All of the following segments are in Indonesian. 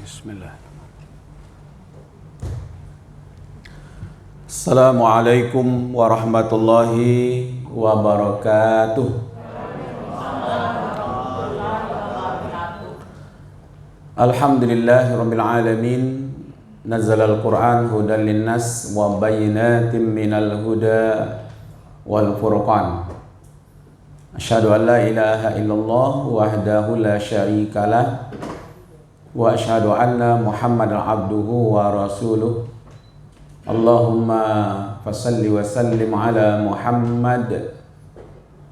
Bismillah. Assalamualaikum warahmatullahi wabarakatuh. Alhamdulillahirabbil alamin. Nazzalal Qur'an hudan linnas wa bayyinatin minal huda wal furqan. Asyhadu an la ilaha illallah wahdahu la syarikalah wa asyhadu anna Muhammadan abduhu wa rasuluh. Allahumma fasalli wa sallim ala Muhammad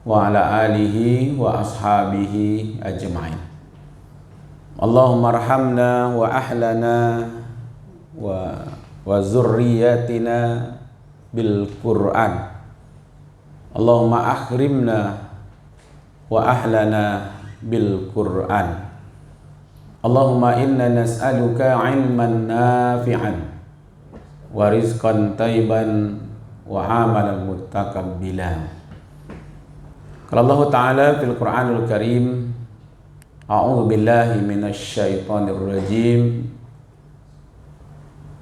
wa ala alihi wa ashabihi ajma'in. Allahumma arhamna wa ahlana wa zurriyatina bil Qur'an. Allahumma akhrimna wa ahlana bil Qur'an. Allahumma inna nas'aluka ilman nafi'an wa rizqan tayyiban wa amalan mutakabbilan. Qala Allah Ta'ala fil Qur'anil Karim, a'udzu billahi minasy syaithanir rajim.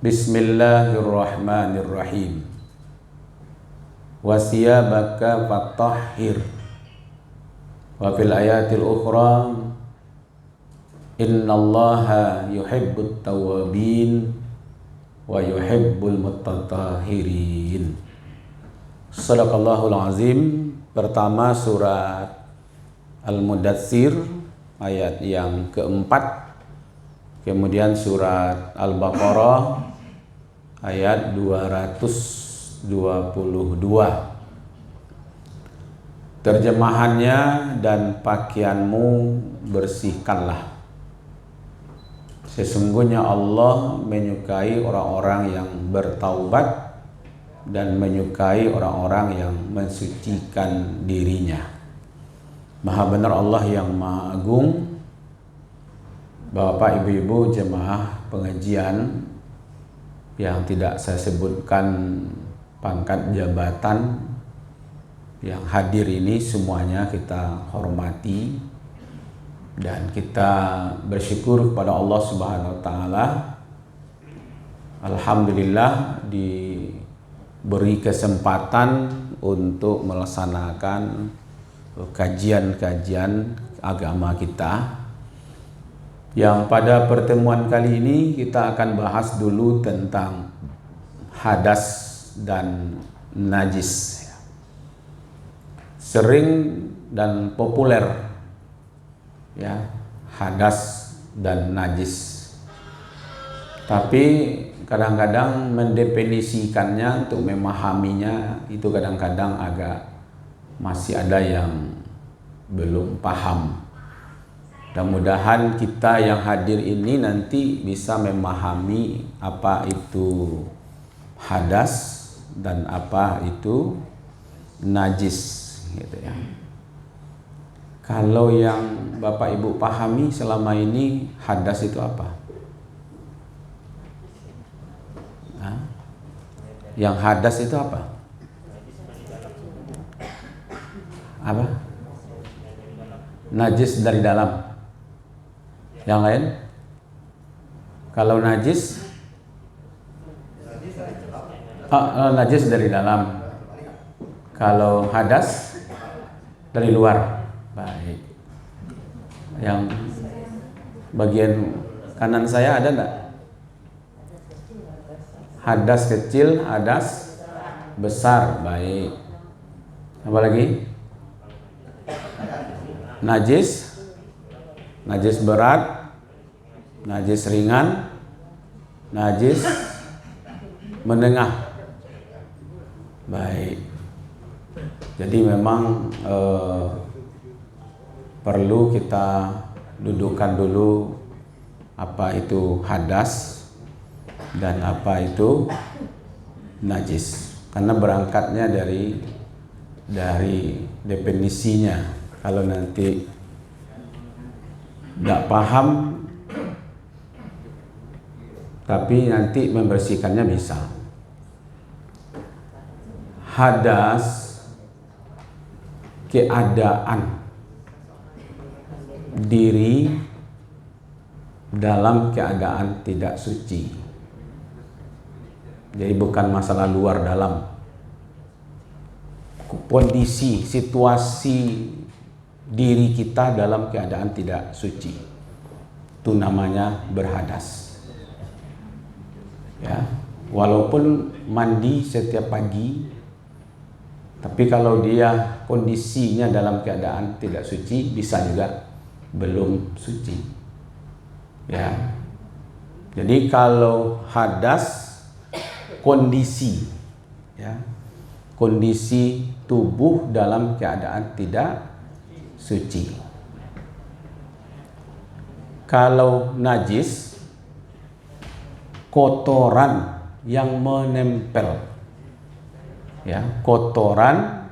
Bismillahirrahmanirrahim. Wa siyabaka fatahhir. Wa fil ayatil ukhra, innallaha yuhibbut tawwabin wa yuhibbul mutatahhirin. Shadaqallahul azim. Pertama surat Al-Mudatsir ayat yang keempat. Kemudian surat Al-Baqarah ayat 222. Terjemahannya, dan pakaianmu bersihkanlah. Sesungguhnya Allah menyukai orang-orang yang bertaubat dan menyukai orang-orang yang mensucikan dirinya. Maha benar Allah yang Maha Agung. Bapak, ibu-ibu jemaah pengajian yang tidak saya sebutkan pangkat jabatan yang hadir ini, semuanya kita hormati dan kita bersyukur kepada Allah Subhanahu wa taala. Alhamdulillah diberi kesempatan untuk melaksanakan kajian-kajian agama kita. Yang pada pertemuan kali ini kita akan bahas dulu tentang hadas dan najis. Sering dan populer ya, hadas dan najis. Tapi kadang-kadang mendefinisikannya, untuk memahaminya itu kadang-kadang agak masih ada yang belum paham. Mudah-mudahan kita yang hadir ini nanti bisa memahami apa itu hadas dan apa itu najis, gitu ya. Kalau yang Bapak Ibu pahami selama ini, hadas itu apa? Nah, yang hadas itu apa? Apa? Najis dari dalam. Yang lain? Kalau najis, najis dari dalam. Kalau hadas dari luar. Baik. Yang bagian kanan saya ada enggak? Hadas kecil, hadas besar. Baik. Apa lagi? Najis, najis berat, najis ringan, najis menengah. Baik. Jadi memang perlu kita dudukkan dulu apa itu hadas dan apa itu najis, karena berangkatnya dari definisinya. Kalau nanti tidak paham tapi nanti membersihkannya bisa. Hadas, keadaan diri dalam keadaan tidak suci. Jadi bukan masalah luar dalam. Kondisi, situasi diri kita dalam keadaan tidak suci, itu namanya berhadas. Ya, walaupun mandi setiap pagi, tapi kalau dia kondisinya dalam keadaan tidak suci, bisa juga belum suci. Ya, jadi kalau hadas kondisi, ya, kondisi tubuh dalam keadaan tidak suci. Kalau najis, kotoran yang menempel, ya, kotoran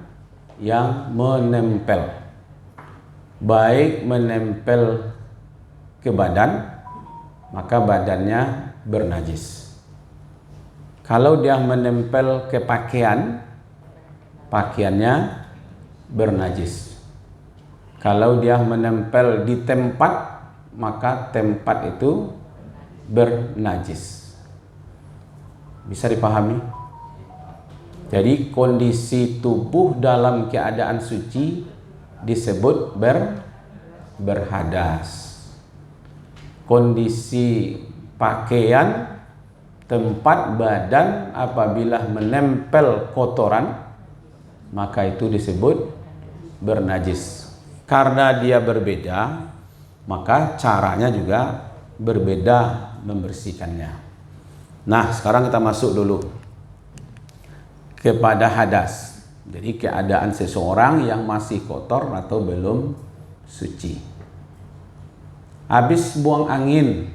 yang menempel, baik menempel ke badan, maka badannya bernajis. Kalau dia menempel ke pakaian, pakaiannya bernajis. Kalau dia menempel di tempat, maka tempat itu bernajis. Bisa dipahami? Jadi kondisi tubuh dalam keadaan suci disebut berhadas. Kondisi pakaian, tempat, badan apabila menempel kotoran, maka itu disebut bernajis. Karena dia berbeda, maka caranya juga berbeda membersihkannya. Nah, sekarang kita masuk dulu kepada hadas. Jadi keadaan seseorang yang masih kotor atau belum suci. Habis buang angin,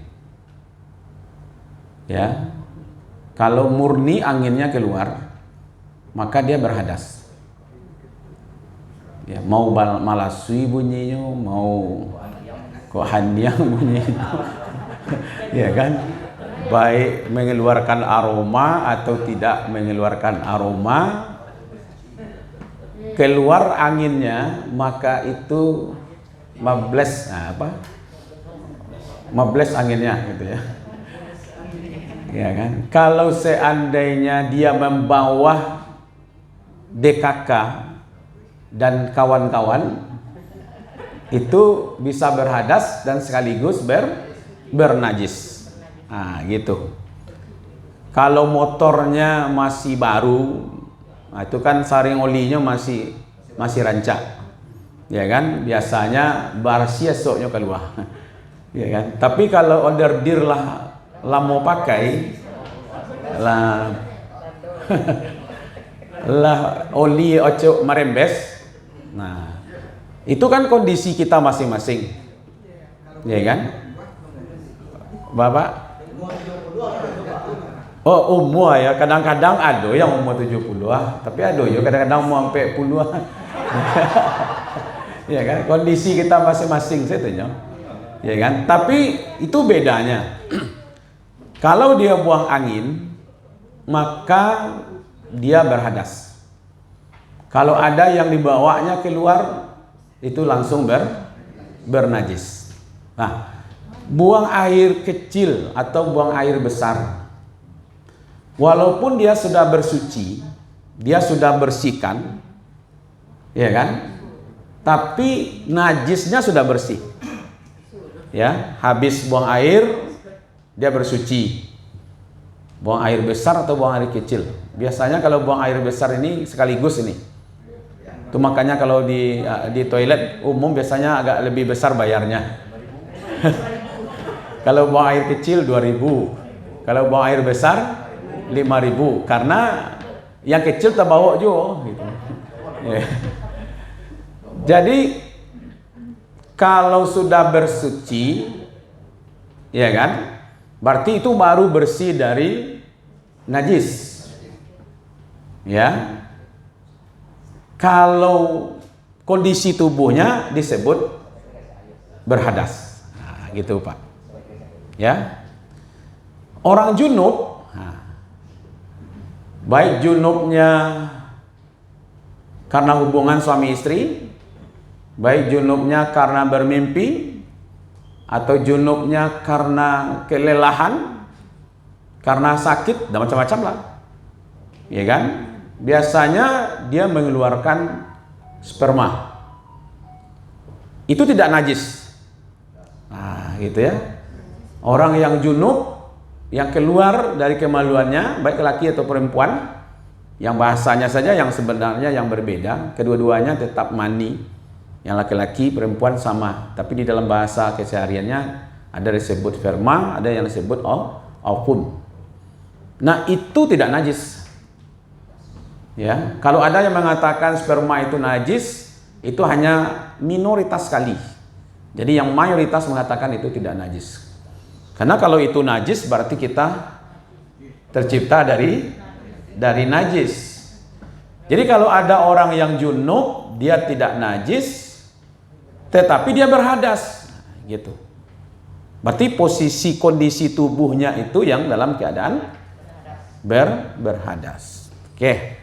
ya, kalau murni anginnya keluar, maka dia berhadas. Ya, mau malasui bunyinya, mau kohaniang bunyinya, ya kan? Baik mengeluarkan aroma atau tidak mengeluarkan aroma, keluar anginnya, maka itu mables, mables anginnya, gitu ya. Ya kan? Kalau seandainya dia membawa DKK dan kawan-kawan, itu bisa berhadas dan sekaligus bernajis. Nah, gitu. Kalau motornya masih baru, nah itu kan saring olinya masih rancak, ya kan? Biasanya bersih esoknya keluar, ya kan? Tapi kalau order dir lah mau pakai lah lah oli ocok merembes. Nah, itu kan kondisi kita masing-masing, ya kan, Bapak? Oh, umur ya, kadang-kadang ada yang umur 70 tapi ada ya kadang-kadang umur sampai puluh ya kan, kondisi kita masing-masing setuju, ya kan? Tapi itu bedanya. Kalau dia buang angin, maka dia berhadas. Kalau ada yang dibawanya keluar, itu langsung bernajis. Nah, buang air kecil atau buang air besar, walaupun dia sudah bersuci, dia sudah bersihkan, ya kan? Tapi najisnya sudah bersih. Ya, habis buang air, dia bersuci. Buang air besar atau buang air kecil. Biasanya kalau buang air besar ini sekaligus ini. Itu makanya kalau di toilet umum biasanya agak lebih besar bayarnya. Kalau buang air kecil 2.000. Kalau buang air besar 5.000. Karena yang kecil terbawa juga gitu. Jadi kalau sudah bersuci, ya kan? Berarti itu baru bersih dari najis. Ya. Kalau kondisi tubuhnya disebut berhadas. Nah, gitu, Pak. Ya. Orang junub, baik junubnya karena hubungan suami istri, baik junubnya karena bermimpi, atau junubnya karena kelelahan, karena sakit, dan macam-macam lah, ya kan? Biasanya dia mengeluarkan sperma. Itu tidak najis. Nah, gitu ya. Orang yang junub, yang keluar dari kemaluannya, baik laki atau perempuan, yang bahasanya saja yang sebenarnya yang berbeda, kedua-duanya tetap mani. Yang laki-laki, perempuan sama, tapi di dalam bahasa kesehariannya ada disebut sperma, ada yang disebut ovum. Nah, itu tidak najis. Ya, kalau ada yang mengatakan sperma itu najis, itu hanya minoritas sekali. Jadi yang mayoritas mengatakan itu tidak najis. Karena kalau itu najis berarti kita tercipta dari najis. Jadi kalau ada orang yang junub, dia tidak najis, tetapi dia berhadas, gitu. Berarti posisi kondisi tubuhnya itu yang dalam keadaan berhadas. Oke.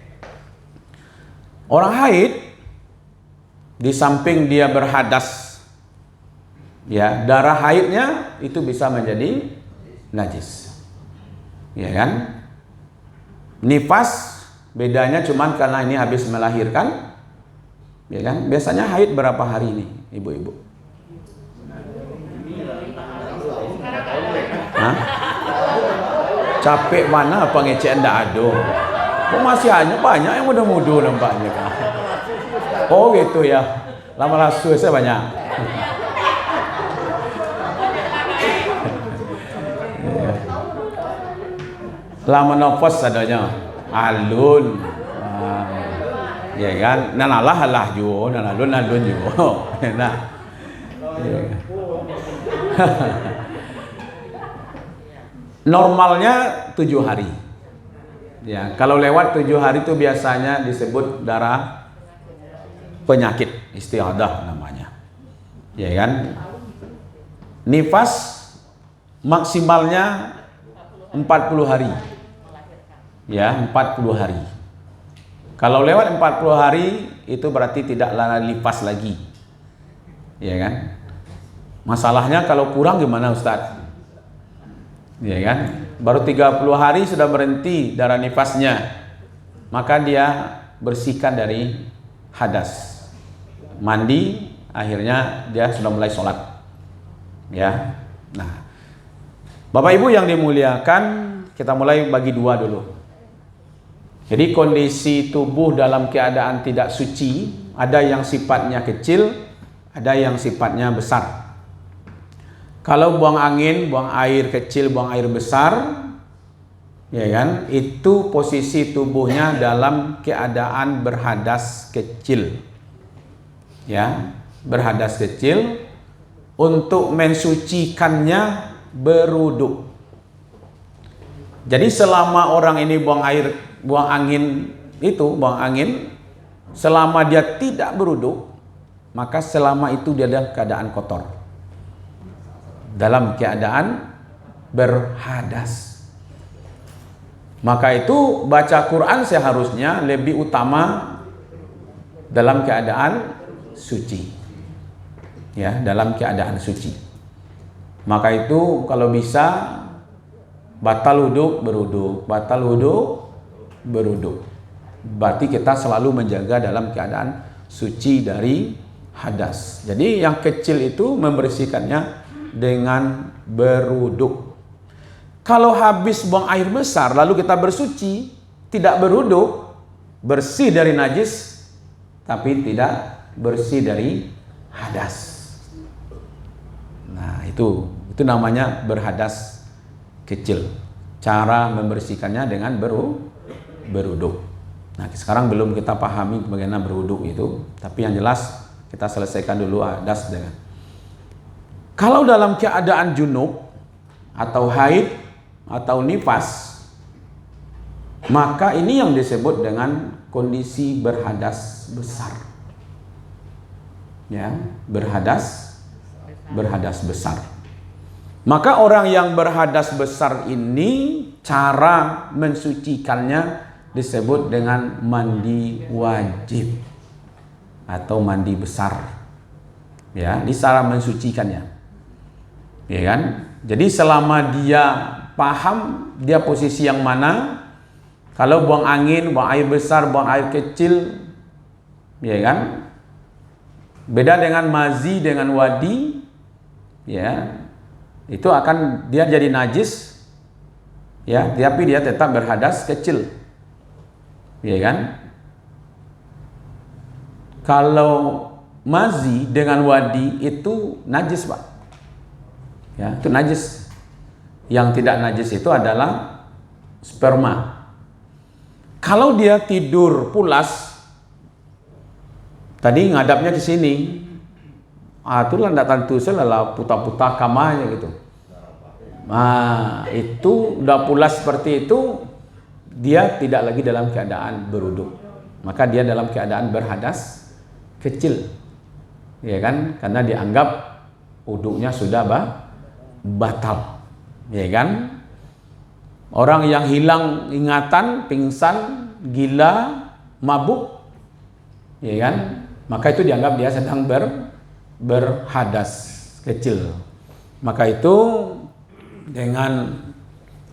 Orang haid, di samping dia berhadas, ya, darah haidnya itu bisa menjadi najis, ya kan? Nifas bedanya cuman karena ini habis melahirkan, ya kan? Biasanya haid berapa hari ini, ibu-ibu? Hah? Capek mana apa ngecek ndak ada? Kok masih banyak yang muda-muda nampaknya kan? Oh gitu ya, lama lasu saya banyak. Lama nafas adanya alun, ya kan? Nanalah halah juga, nalun juga. Nah, normalnya 7 hari. Ya, kalau lewat 7 hari itu biasanya disebut darah penyakit istiadah namanya, ya kan? Nifas maksimalnya 40 hari. Ya, 40 hari. Kalau lewat 40 hari itu berarti tidak nifas lagi. Ya kan? Masalahnya kalau kurang gimana Ustadz? Ya kan? Baru 30 hari sudah berhenti darah nifasnya. Maka dia bersihkan dari hadas. Mandi, akhirnya dia sudah mulai sholat. Ya. Nah, Bapak Ibu yang dimuliakan, kita mulai bagi dua dulu. Jadi kondisi tubuh dalam keadaan tidak suci, ada yang sifatnya kecil, ada yang sifatnya besar. Kalau buang angin, buang air kecil, buang air besar, ya kan, itu posisi tubuhnya dalam keadaan berhadas kecil. Ya, berhadas kecil. Untuk mensucikannya berwudu. Jadi selama orang ini buang angin, selama dia tidak berwudu, maka selama itu dia dalam keadaan kotor, dalam keadaan berhadas. Maka itu baca Quran seharusnya lebih utama dalam keadaan suci. Ya, dalam keadaan suci. Maka itu kalau bisa batal wudu berwudu, batal wudu berwudu. Berarti kita selalu menjaga dalam keadaan suci dari hadas. Jadi yang kecil itu membersihkannya dengan berwudu. Kalau habis buang air besar lalu kita bersuci, tidak berwudu, bersih dari najis tapi tidak bersih dari hadas. Nah, itu namanya berhadas kecil. Cara membersihkannya dengan berwudu. Nah, sekarang belum kita pahami bagaimana berwudu itu, tapi yang jelas kita selesaikan dulu hadas dengan. Kalau dalam keadaan junub atau haid atau nifas, maka ini yang disebut dengan kondisi berhadas besar. Ya, berhadas besar. Maka orang yang berhadas besar ini cara mensucikannya disebut dengan mandi wajib atau mandi besar. Ya, ini cara mensucikannya. Ya kan? Jadi selama dia paham dia posisi yang mana, kalau buang angin, buang air besar, buang air kecil, ya kan? Beda dengan mazi dengan wadi, ya. Itu akan dia jadi najis, ya, tapi dia tetap berhadas kecil. Ya kan? Kalau mazi dengan wadi itu najis, Pak. Ya, itu najis. Yang tidak najis itu adalah sperma. Kalau dia tidur pulas, tadi ngadapnya ke sini, itulah tidak tentu selalu putar-putar kamarnya gitu. Nah, itu udah pulas seperti itu, dia tidak lagi dalam keadaan berwuduk, maka dia dalam keadaan berhadas kecil, ya kan? Karena dianggap wuduknya sudah batal, ya kan? Orang yang hilang ingatan, pingsan, gila, mabuk, ya kan? Maka itu dianggap dia sedang berhadas kecil. Maka itu dengan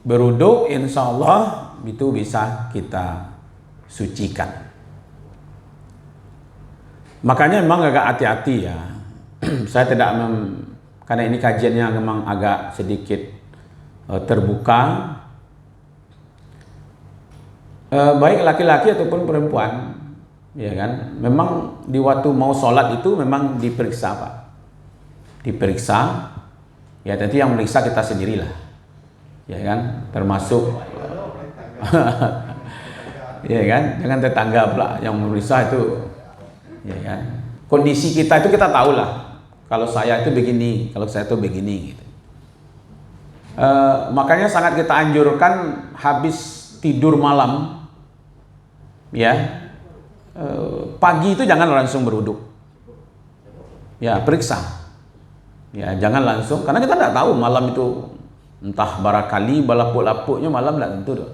berwuduk, insya Allah itu bisa kita sucikan. Makanya memang agak hati-hati ya. Saya tidak karena ini kajiannya memang agak sedikit terbuka. Baik laki-laki ataupun perempuan, ya kan? Memang di waktu mau sholat itu memang diperiksa, Pak. Diperiksa. Ya nanti yang meriksa kita sendirilah, ya kan? Termasuk ya kan? Jangan tetangga pula yang memeriksa itu, ya kan? Kondisi kita itu kita tahu lah. Kalau saya itu begini, kalau saya itu begini, gitu. Makanya sangat kita anjurkan habis tidur malam, ya, pagi itu jangan langsung berwuduk, ya, periksa. Ya, jangan langsung, karena kita tidak tahu malam itu entah barangkali balapuk-lapuknya malam tidak tentu tuh.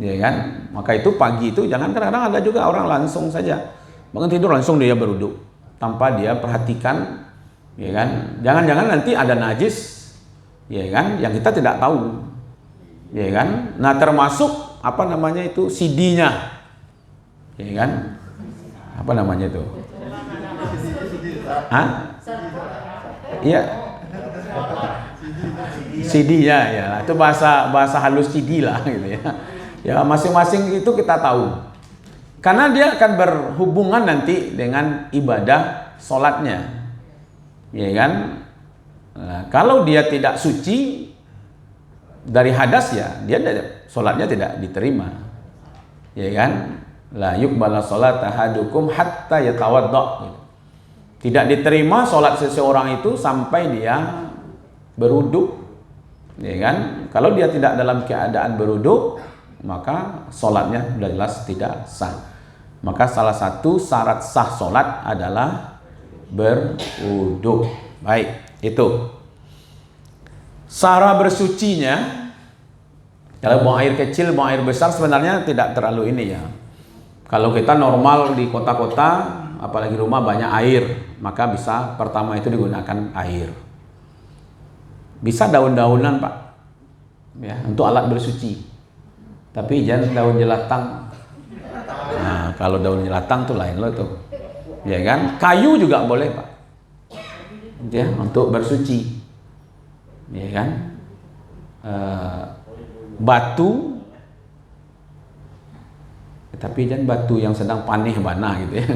Ya kan? Maka itu pagi itu jangan, kadang-kadang ada juga orang langsung saja bangun tidur langsung dia berwuduk tanpa dia perhatikan, ya kan? Jangan-jangan nanti ada najis, ya kan? Yang kita tidak tahu. Ya kan? Nah, termasuk apa namanya itu CD-nya. Ya kan? Apa namanya itu? Hah? Iya, CD ya, itu bahasa halus CD lah gitu ya. Ya masing-masing itu kita tahu, karena dia akan berhubungan nanti dengan ibadah sholatnya, ya kan? Nah, kalau dia tidak suci dari hadas ya, dia sholatnya tidak diterima, ya kan? La yuqbala sholat ahadukum hatta yatawadda. Tidak diterima sholat seseorang itu sampai dia berwuduk, ya kan? Kalau dia tidak dalam keadaan berwuduk, maka sholatnya sudah jelas tidak sah. Maka salah satu syarat sah sholat adalah berwuduk. Baik, itu. Cara bersucinya, kalau buang air kecil, buang air besar sebenarnya tidak terlalu ini ya. Kalau kita normal di kota-kota, apalagi rumah banyak air, maka bisa pertama itu digunakan air. Bisa daun-daunan, Pak, ya, untuk alat bersuci. Tapi jangan daun jelatang. Nah, kalau daun jelatang tuh lain loh tuh, ya kan? Kayu juga boleh, Pak, ya, untuk bersuci, ya kan? Batu, tapi jangan batu yang sedang panih bana gitu ya.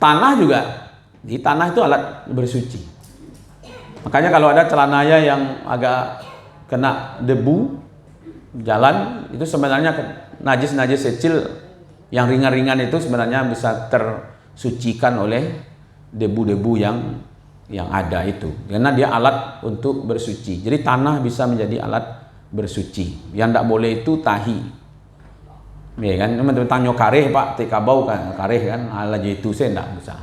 Tanah juga, di tanah itu alat bersuci. Makanya kalau ada celananya yang agak kena debu jalan, itu sebenarnya najis-najis kecil yang ringan-ringan itu sebenarnya bisa tersucikan oleh debu-debu yang ada itu, karena dia alat untuk bersuci. Jadi tanah bisa menjadi alat bersuci. Yang tidak boleh itu tahi. Ya kan, teman-teman tanyo kareh, Pak, tika bau kan kareh kan, ala itu saya tidak bisa.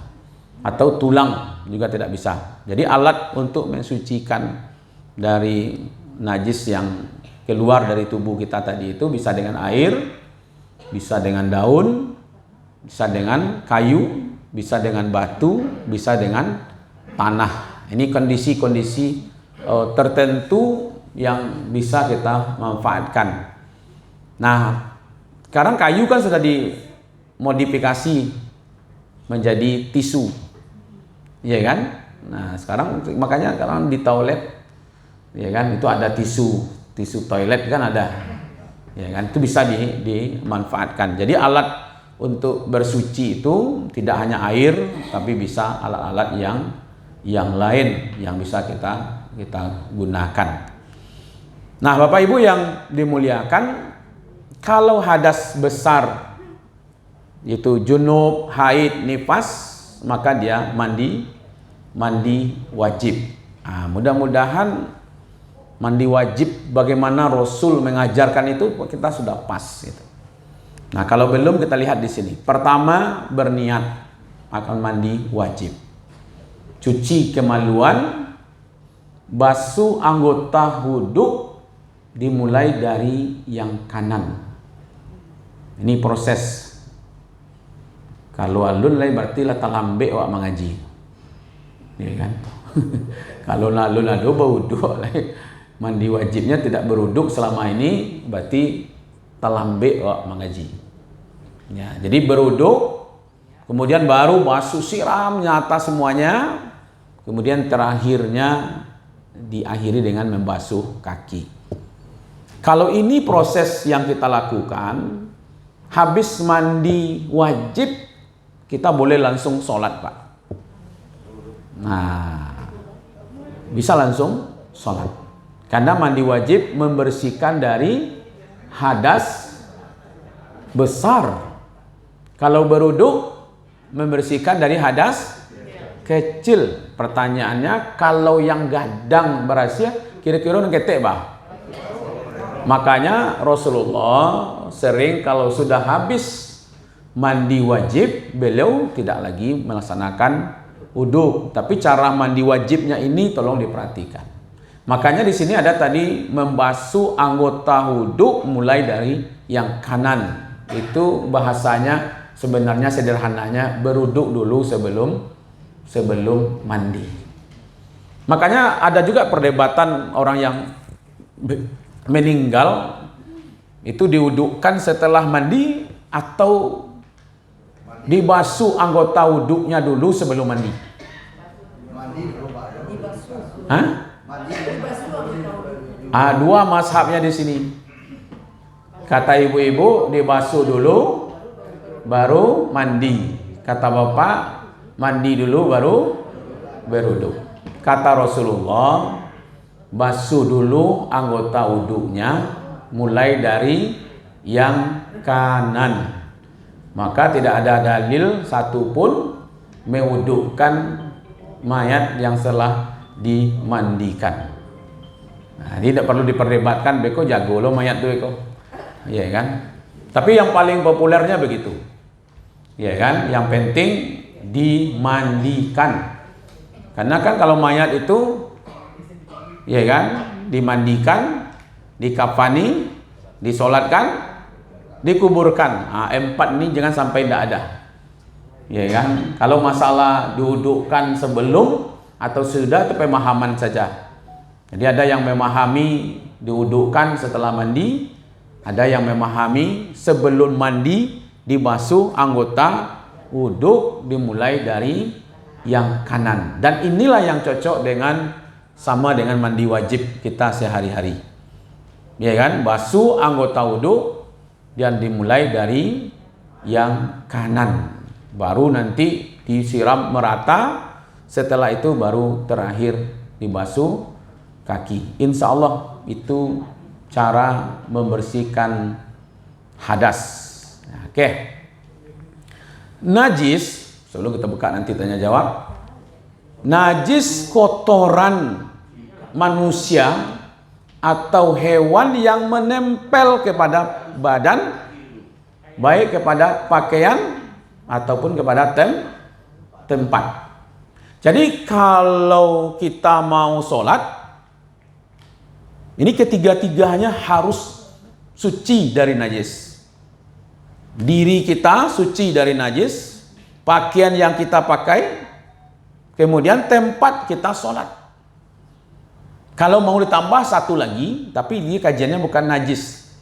Atau tulang juga tidak bisa. Jadi alat untuk mensucikan dari najis yang keluar dari tubuh kita tadi itu bisa dengan air, bisa dengan daun, bisa dengan kayu, bisa dengan batu, bisa dengan tanah, ini kondisi-kondisi tertentu yang bisa kita manfaatkan. Nah, sekarang kayu kan sudah dimodifikasi menjadi tisu, ya kan? Nah, sekarang makanya sekarang di toilet, ya kan, itu ada tisu toilet kan ada, ya kan? Itu bisa dimanfaatkan. Jadi alat untuk bersuci itu tidak hanya air, tapi bisa alat-alat yang lain yang bisa kita gunakan. Nah, Bapak Ibu yang dimuliakan, kalau hadas besar itu junub, haid, nifas, maka dia mandi wajib. Nah, mudah-mudahan mandi wajib bagaimana Rasul mengajarkan itu kita sudah pas gitu. Nah, kalau belum kita lihat di sini. Pertama, berniat akan mandi wajib. Cuci kemaluan, basuh anggota wudhu dimulai dari yang kanan. Ini proses. Kalau alun lain berarti lah talambe awak mengaji, ya kan? Kalau alun ado berwudhu, mandi wajibnya tidak berwudhu selama ini berarti talambe awak mengaji. Ya, jadi berwudhu, kemudian baru basuh, siram nyata semuanya, kemudian terakhirnya diakhiri dengan membasuh kaki. Kalau ini proses yang kita lakukan, habis mandi wajib, kita boleh langsung sholat, Pak. Nah, bisa langsung sholat. Karena mandi wajib membersihkan dari hadas besar. Kalau berwudu, membersihkan dari hadas kecil. Pertanyaannya, kalau yang gadang berhasil, kira-kira ngetek, Pak? Makanya Rasulullah sering kalau sudah habis mandi wajib, beliau tidak lagi melaksanakan wudu. Tapi cara mandi wajibnya ini tolong diperhatikan. Makanya di sini ada tadi membasuh anggota wudu mulai dari yang kanan. Itu bahasanya sebenarnya sederhananya berwudu dulu sebelum mandi. Makanya ada juga perdebatan orang yang meninggal itu diwudukan setelah mandi atau dibasuh anggota wudunya dulu sebelum mandi. Hah? Dua mazhabnya di sini. Kata ibu-ibu dibasuh dulu baru mandi. Kata bapak mandi dulu baru berwudu. Kata Rasulullah, basuh dulu anggota wudunya mulai dari yang kanan. Maka tidak ada dalil satupun mewudukan mayat yang telah dimandikan. Nah, ini tidak perlu diperdebatkan, beko jago lo mayat tuh beko. Iya kan? Tapi yang paling populernya begitu. Iya kan? Yang penting dimandikan. Karena kan kalau mayat itu ya kan, dimandikan, dikafani, disolatkan, dikuburkan. Empat ini jangan sampai tidak ada. Ya kan? Kalau masalah diwudukan sebelum atau sudah itu pemahaman saja. Jadi ada yang memahami diwudukan setelah mandi, ada yang memahami sebelum mandi dibasuh anggota wudu dimulai dari yang kanan. Dan inilah yang cocok dengan sama dengan mandi wajib kita sehari-hari. Ya kan? Basuh anggota wudu dan dimulai dari yang kanan. Baru nanti disiram merata, setelah itu baru terakhir dibasuh kaki. Insya Allah itu cara membersihkan hadas. Oke. Najis, sebelum kita buka nanti tanya jawab. Najis kotoran manusia atau hewan yang menempel kepada badan, baik kepada pakaian ataupun kepada tempat. Jadi kalau kita mau sholat, ini ketiga-tiganya harus suci dari najis. Diri kita suci dari najis, pakaian yang kita pakai, kemudian tempat kita sholat. Kalau mau ditambah satu lagi, tapi ini kajiannya bukan najis,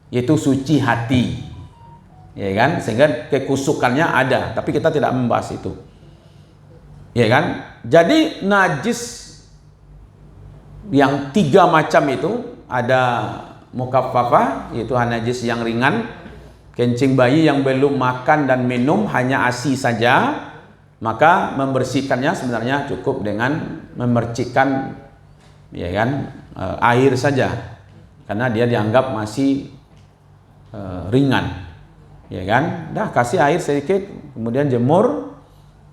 yaitu suci hati, ya kan? Sehingga kekusukannya ada, tapi kita tidak membahas itu, ya kan? Jadi najis yang 3 macam itu ada mukaffafah, yaitu najis yang ringan, kencing bayi yang belum makan dan minum hanya ASI saja, maka membersihkannya sebenarnya cukup dengan memercikkan, ya kan, air saja, karena dia dianggap masih ringan, ya kan. Dah kasih air sedikit, kemudian jemur,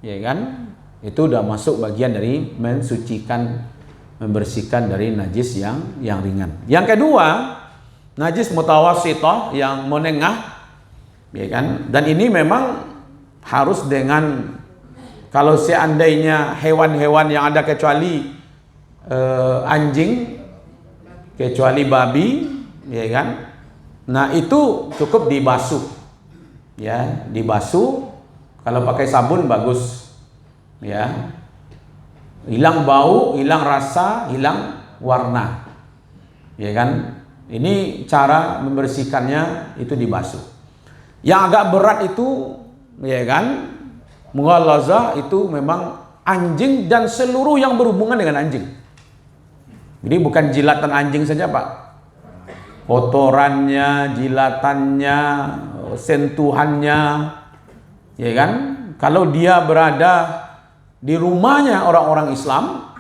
ya kan, itu udah masuk bagian dari mensucikan, membersihkan dari najis yang ringan. Yang kedua, najis mutawassithah, yang menengah, ya kan. Dan ini memang harus dengan, kalau seandainya hewan-hewan yang ada kecuali anjing, kecuali babi, ya kan. Nah, itu cukup dibasuh, ya, dibasuh. Kalau pakai sabun bagus, ya. Hilang bau, hilang rasa, hilang warna, ya kan. Ini cara membersihkannya, itu dibasuh. Yang agak berat itu, ya kan, mughallazah, itu memang anjing dan seluruh yang berhubungan dengan anjing. Jadi bukan jilatan anjing saja, Pak. Kotorannya, jilatannya, sentuhannya, ya kan. Kalau dia berada di rumahnya orang-orang Islam,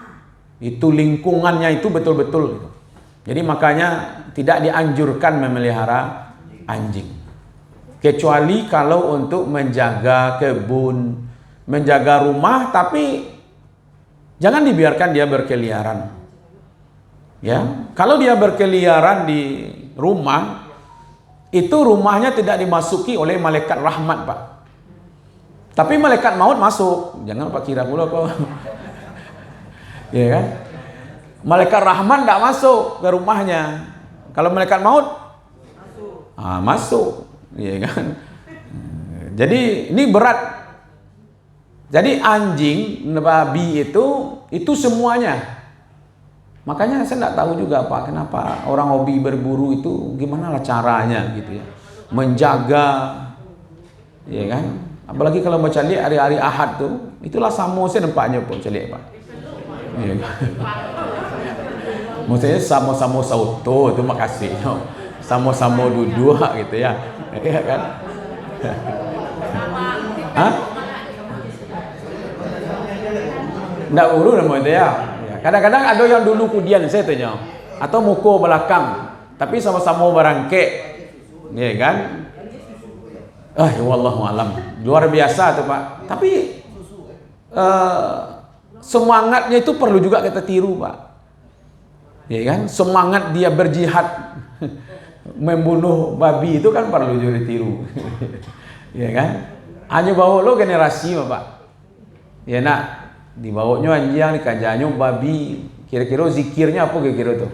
itu lingkungannya itu betul-betul. Jadi makanya tidak dianjurkan memelihara anjing, kecuali kalau untuk menjaga kebun, menjaga rumah, tapi jangan dibiarkan dia berkeliaran. Ya, kalau dia berkeliaran di rumah, itu rumahnya tidak dimasuki oleh malaikat rahmat, Pak. Tapi malaikat maut masuk. Jangan Pak kira pula kok. Ya kan? Malaikat rahmat tidak masuk ke rumahnya. Kalau malaikat maut masuk, ya kan? Jadi ini berat. Jadi anjing, babi itu semuanya. Makanya saya tidak tahu juga, Pak, kenapa orang hobi berburu itu gimana lah caranya gitu ya, menjaga, ya kan. Apalagi kalau mau calik hari-hari Ahad tuh, itulah samo saya nampaknya pun calik, Pak. Ya kan? Maksudnya samo-samo sauto itu makasih, samo-samo duduk gitu ya, ya kan. Hah? Nggak urut nama itu ya. Kadang-kadang ada yang dulu kudian saya tanya, atau muko belakang, tapi sama-sama barangke, ya kan? Ya wallahu alam, luar biasa tuh Pak. Tapi semangatnya itu perlu juga kita tiru, Pak. Ya kan? Semangat dia berjihad membunuh babi itu kan perlu juga ditiru. Ya kan? Hanya bawa lo generasi, Pak. Ya nak. Dibawanya anjing, dikajanya babi, kira-kira zikirnya apa kira-kira tuh?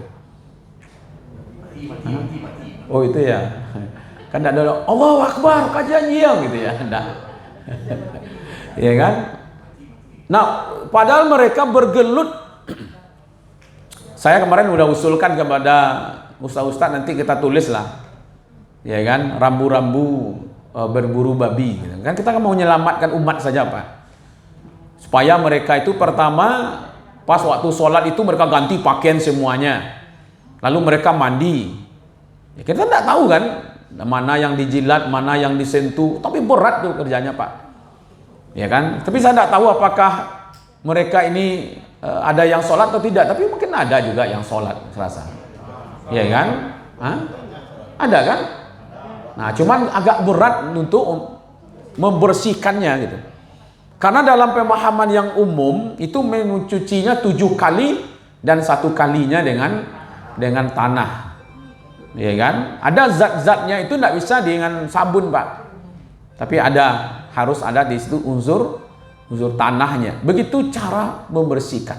Oh itu ya, kan ada Allahu Akbar kajian anjing gitu ya, enggak? Ya kan? Nah, padahal mereka bergelut. Saya kemarin udah usulkan kepada ustaz-ustaz, nanti kita tulis lah, ya kan? Rambu-rambu berburu babi. Kan kita mau menyelamatkan umat saja, Pak. Supaya mereka itu pertama pas waktu sholat itu mereka ganti pakaian semuanya, lalu mereka mandi. Ya, kita tidak tahu kan mana yang dijilat, mana yang disentuh, tapi berat tuh kerjanya, Pak. Ya kan? Tapi saya tidak tahu apakah mereka ini ada yang sholat atau tidak, tapi mungkin ada juga yang sholat, serasa. Ya kan? Hah? Ada kan? Nah, cuman agak berat untuk membersihkannya gitu. Karena dalam pemahaman yang umum itu mencucinya 7 kali dan 1 kalinya dengan tanah, ya kan? Ada zat-zatnya itu tidak bisa dengan sabun, Pak. Tapi harus ada di situ unsur tanahnya. Begitu cara membersihkan.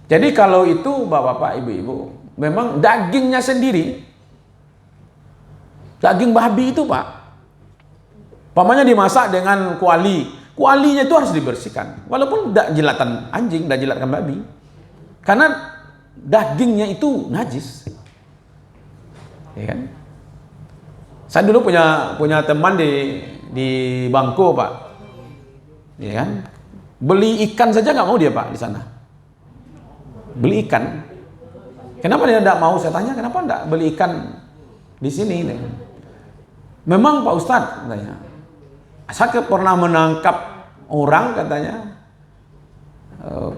Jadi kalau itu Bapak-bapak, Ibu-ibu, memang dagingnya sendiri, daging babi itu, Pak, pamannya dimasak dengan kuali. kualinya itu harus dibersihkan. Walaupun tidak jilatan anjing, tidak jilatkan babi. Karena dagingnya itu najis. Ya kan? Saya dulu punya teman di Bangko, Pak. Ya kan? Beli ikan saja nggak mau dia, Pak, di sana. Beli ikan. Kenapa dia tidak mau? Saya tanya, kenapa tidak beli ikan di sini? Memang Pak Ustadz, katanya, saya pernah menangkap orang, katanya,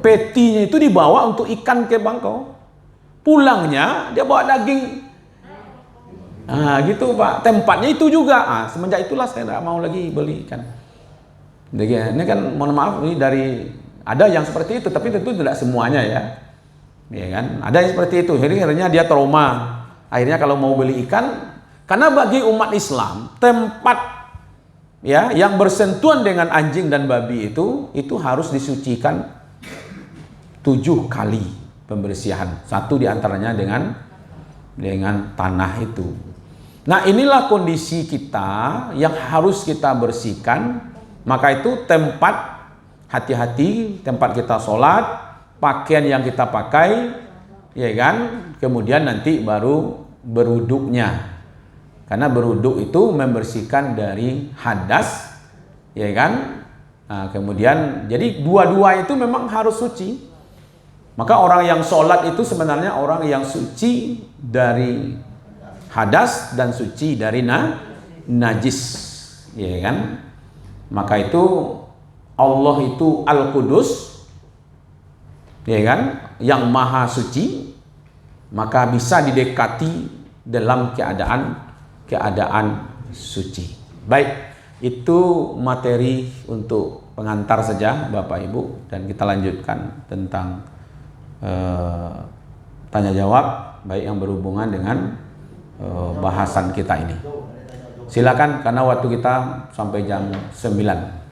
petinya itu dibawa untuk ikan ke Bangkok. Pulangnya dia bawa daging. Nah gitu Pak, tempatnya itu juga. Semenjak itulah saya tidak mau lagi beli ikan. Ini kan mohon maaf, ini dari ada yang seperti itu, tapi tentu tidak semuanya ya. Ya kan? Ada yang seperti itu. Jadi akhirnya dia trauma. Akhirnya kalau mau beli ikan, karena bagi umat Islam tempat ya yang bersentuhan dengan anjing dan babi itu harus disucikan 7 kali pembersihan. 1 diantaranya dengan tanah itu. Nah inilah kondisi kita yang harus kita bersihkan. Maka itu tempat, hati-hati tempat kita sholat, pakaian yang kita pakai, ya kan? Kemudian nanti baru berwuduknya. Karena berwuduk itu membersihkan dari hadas, ya kan? Nah, kemudian jadi dua-dua itu memang harus suci. Maka orang yang sholat itu sebenarnya orang yang suci dari hadas dan suci dari najis, ya kan? Maka itu Allah itu Al-Qudus, ya kan, yang maha suci, maka bisa didekati dalam keadaan suci. Baik, itu materi untuk pengantar saja Bapak Ibu, dan kita lanjutkan tentang tanya jawab baik yang berhubungan dengan bahasan kita ini. Silakan, karena waktu kita sampai jam 9.